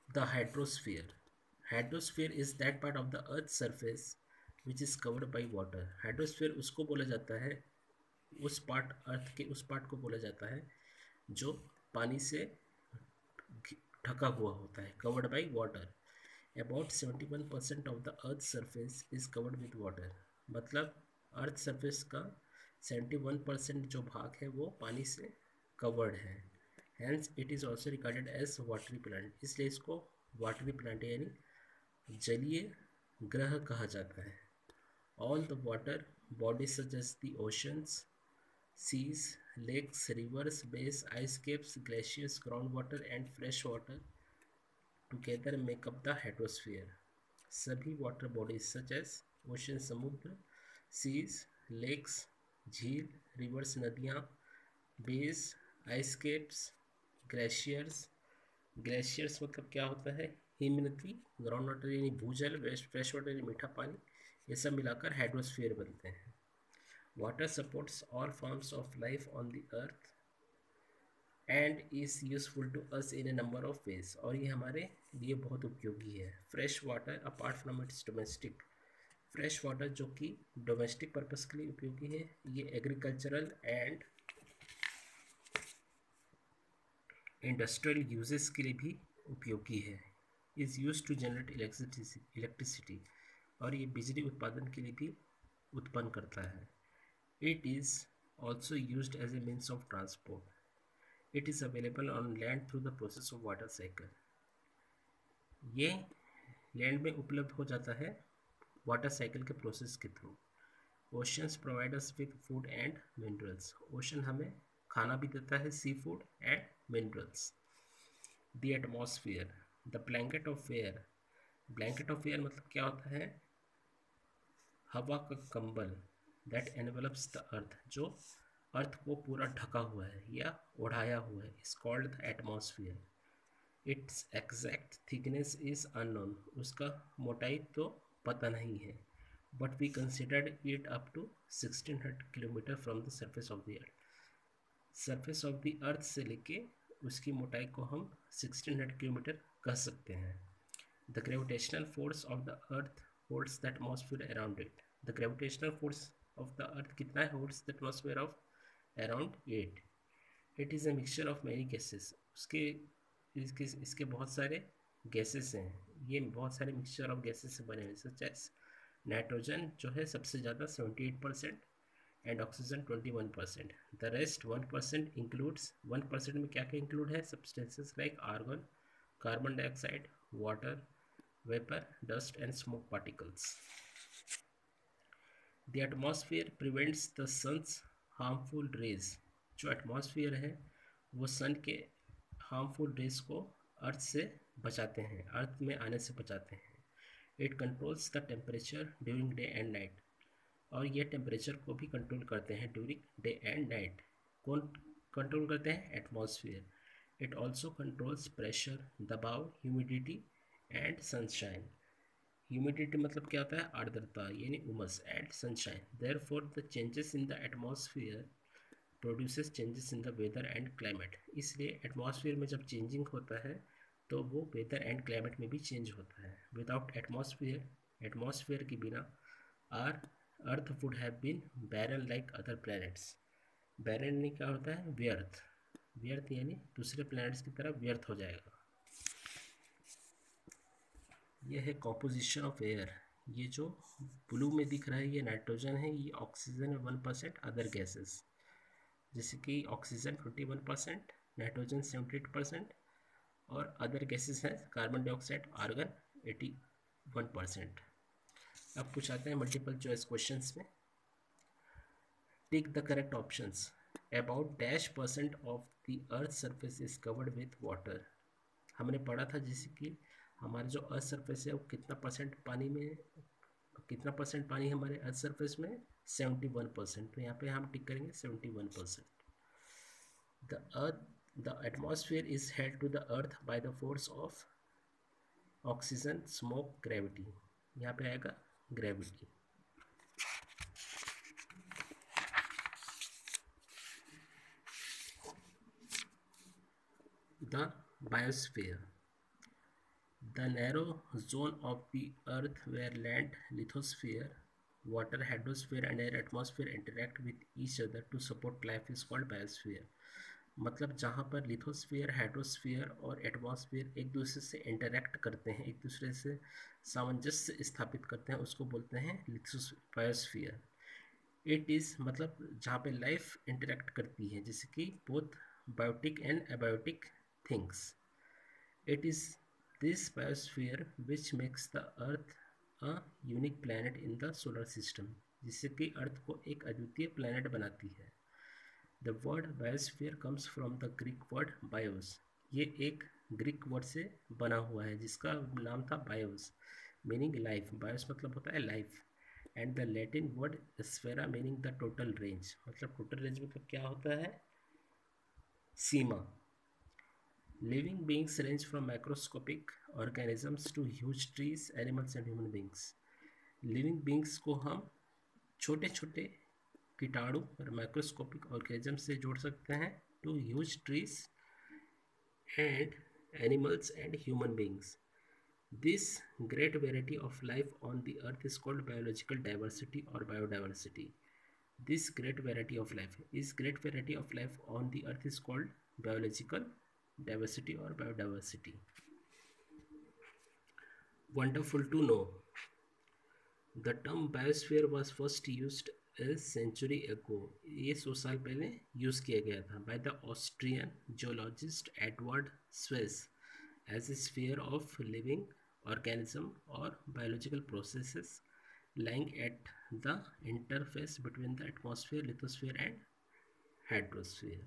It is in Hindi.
The hydrosphere. Hydrosphere is that part of the earth's surface which is covered by water. Hydrosphere उसको बोला जाता है, उस पार्ट अर्थ के उस पार्ट को बोला जाता है जो पानी से ढका हुआ होता है, covered by water. About 71% of the earth's surface is covered with water. मतलब अर्थ सरफेस का 71% जो भाग है वो पानी से कवर्ड है. Hence it is also regarded as watery plant. इसलिए इसको वाटरी प्लांट यानी जलीय ग्रह कहा जाता है. All the water bodies such as the oceans, seas, lakes, rivers, bays, ice caps, glaciers, groundwater and fresh water together make up the hydrosphere. सभी water bodies such as ocean समुद्र, सीज, लेक्स झील, रिवर्स नदियाँ, bays, ice caps, glaciers. Glaciers मतलब क्या होता है? हिमनदी. ग्राउंड वाटर यानी भूजल, वेस्ट फ्रेश वाटर यानी मीठा पानी. ये सब मिलाकर हाइड्रोस्फीयर बनते हैं. Water supports all forms of life on the earth and is useful to us in a number of ways. और ये हमारे लिए बहुत उपयोगी है. Fresh water apart from its domestic. Fresh water जो कि डोमेस्टिक पर्पस के लिए उपयोगी है, ये एग्रीकल्चरल एंड इंडस्ट्रियल यूजेस के लिए भी उपयोगी है. Is use to generate electricity. और ये बिजली उत्पादन के लिए भी उत्पन्न करता है. It is also use as a means of transport. It is available on land through the process of water cycle. ये लैंड में उपलब्ध हो जाता है वाटर साइकिल के प्रोसेस के through. Oceans provide us with food and minerals. Ocean हमें खाना भी देता है, sea food and minerals. The atmosphere, the blanket of air. Blanket of air मतलब क्या होता है? हवा का कंबल. दैट एनवेलप्स द अर्थ, जो अर्थ को पूरा ढका हुआ है या ओढ़ाया हुआ है, is called the atmosphere. Its exact thickness is unknown. उसका मोटाई तो पता नहीं है. But we considered it up to 1600 kilometre from the surface of the earth. Surface of the earth से लेके उसकी मोटाई को हम 1600 किलोमीटर कह सकते हैं. The gravitational force of the earth holds the atmosphere around it. The gravitational force of the अर्थ कितना है? Holds the atmosphere of around 8. It is a mixture of many gases. इसके बहुत सारे गैसेस हैं. ये बहुत सारे मिक्सचर ऑफ गैसेस से बने हुए, सच एज नाइट्रोजन जो है सबसे ज़्यादा 78% and oxygen 21%. The rest 1% includes. 1% में क्या क्या इंक्लूड है? Substances like argon, carbon dioxide, water vapour, dust and smoke particles. The atmosphere prevents the sun's harmful rays. जो एटमॉस्फेयर है वो सन के हार्मफुल रेज को अर्थ से बचाते हैं, अर्थ में आने से बचाते हैं. It controls the temperature during day and night. और ये टेम्परेचर को भी कंट्रोल करते हैं ड्यूरिंग डे एंड नाइट. कौन कंट्रोल करते हैं? Atmosphere. It also controls pressure, दबाव, ह्यूमिडिटी एंड सनशाइन. ह्यूमिडिटी मतलब क्या होता है? आर्द्रता यानी उमस. And sunshine. Therefore the changes in the atmosphere produces changes in the weather and climate. इसलिए एटमॉस्फेयर में जब चेंजिंग होता है तो वो वेदर एंड क्लाइमेट में भी चेंज होता है. विदाउट एटमॉस्फेयर के बिना our earth would have been barren like other planets. Barren नहीं क्या होता है? व्यर्थ. व्यर्थ यानी दूसरे प्लैनेट्स की तरह व्यर्थ हो जाएगा. यह है कॉम्पोजिशन ऑफ एयर. ये जो ब्लू में दिख रहा है ये नाइट्रोजन है, ये ऑक्सीजन है 1%, अदर गैसेस जैसे कि ऑक्सीजन 21%, नाइट्रोजन 78% और अदर गैसेस हैं कार्बन डाइऑक्साइड, आर्गन 81%. अब कुछ आते हैं मल्टीपल चॉइस क्वेश्चंस में. Tick the correct options. About dash percent of the earth surface is covered with water. हमने पढ़ा था जैसे कि हमारा जो अर्थ सरफेस है वो कितना परसेंट पानी में, कितना परसेंट पानी हमारे अर्थ सरफेस में? 71%. तो यहाँ पे हम टिक करेंगे 71%. The earth, the atmosphere is held to the earth by the force of oxygen, smoke, gravity. यहाँ पे आएगा gravity. The biosphere. The narrow zone of the Earth where land, lithosphere, water, hydrosphere and air atmosphere interact with each other to support life is called biosphere. मतलब जहाँ पर लिथोस्फीयर, हाइड्रोस्फीयर और एटमॉस्फेयर एक दूसरे से इंटरेक्ट करते हैं, एक दूसरे से सामंजस्य स्थापित करते हैं, उसको बोलते हैं बायोस्फीयर. इट इज़ मतलब जहाँ पे लाइफ इंटरेक्ट करती है, जैसे कि both biotic and abiotic things. It is this biosphere which makes the Earth a unique planet in the solar system, जिससे कि अर्थ को एक अद्वितीय प्लैनेट बनाती है. The word biosphere comes from the Greek word bios. ये एक ग्रीक वर्ड से बना हुआ है जिसका नाम था bios, मीनिंग लाइफ. bios मतलब होता है life. And the Latin word sphaera meaning the total range. मतलब टोटल रेंज मतलब क्या होता है? सीमा. Living beings range from microscopic organisms to huge trees, animals and human beings. Living beings को हम छोटे छोटे कीटाणु और माइक्रोस्कोपिक ऑर्गेनिज्म से जोड़ सकते हैं to huge trees and animals and human beings. This great variety of life on the earth is called biological diversity और biodiversity. This great variety of life is great variety of life on the earth is called biological diversity or biodiversity. Wonderful to know. The term biosphere was first used a century ago. ये 100 साल पहले यूज़ किया गया था by the Austrian geologist Edward Suess as a sphere of living organism or biological processes lying at the interface between the atmosphere, lithosphere and hydrosphere.